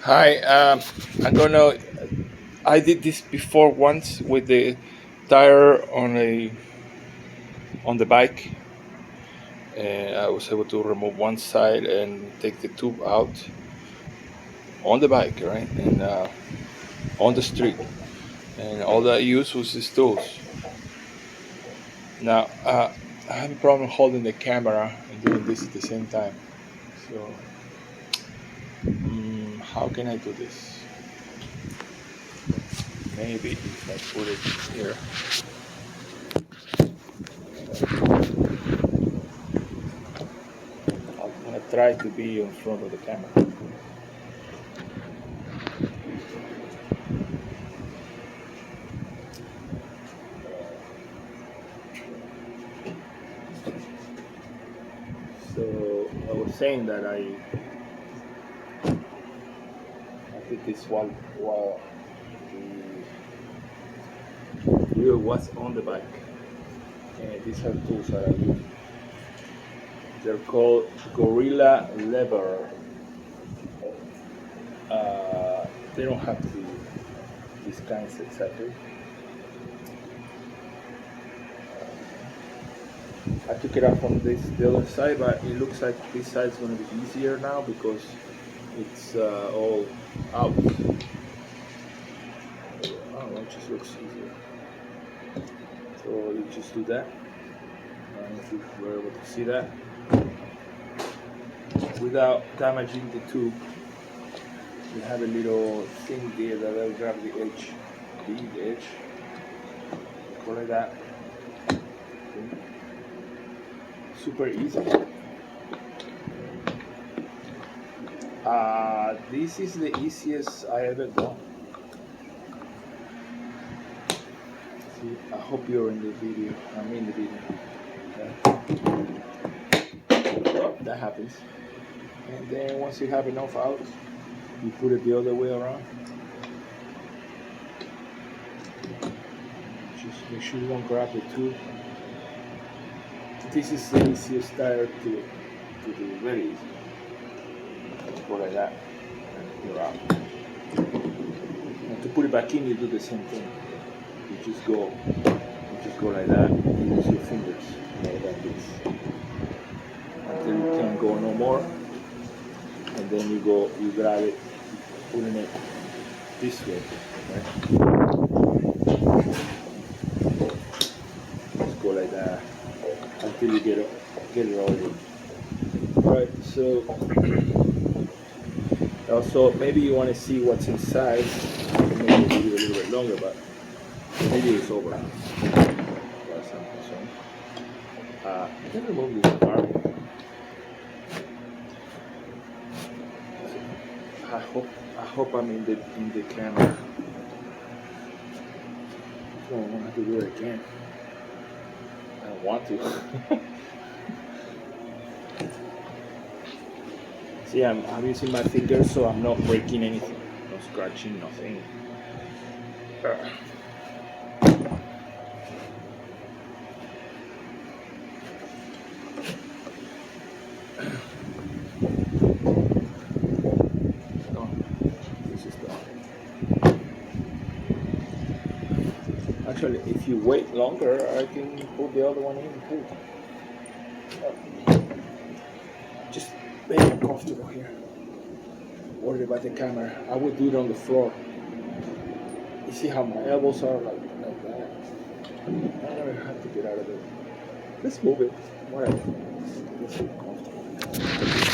Hi, I'm gonna. I did this before once with the tire on the bike, and I was able to remove one side and take the tube out on the bike, right, and on the street, and all that I used was these tools. Now I have a problem holding the camera and doing this at the same time. So, how can I do this? Maybe if I put it here. I'm gonna try to be in front of the camera. So I was saying that I did this while the wheel was on the bike. And these are tools that I use. They're called Gorilla Lever. They don't have to be these kinds exactly. I took it out from the other side, but it looks like this side is going to be easier now because it's all out. I don't know, it just looks easier. So you just do that. I don't know if you were able to see that. Without damaging the tube, you have a little thing there that will grab the edge. The edge. Go like that. Okay. Super easy. This is the easiest I ever done. See, I hope you're in the video. I'm in the video. Okay. Oh, that happens. And then once you have enough out, you put it the other way around. Just make sure you don't grab the tube. This is the easiest tire to do, very easy. Go like that, and you're out. And to put it back in, you do the same thing. You just go like that. You use your fingers like this until you can't go no more. And then you grab it, putting it this way, right? Just go like that until you get it all in. Right, so also maybe you want to see what's inside. Maybe a little bit longer, but maybe it's over. That's some concern. I can remove this part. I hope I'm in the camera. I don't have to do it again. I don't want to. See, I'm using my fingers, so I'm not breaking anything, no scratching, nothing. Actually, if you wait longer, I can put the other one in too. Just make it comfortable here. Worry about the camera. I would do it on the floor. You see how my elbows are like that? I never have to get out of it. Let's move it. Whatever. Let's get comfortable.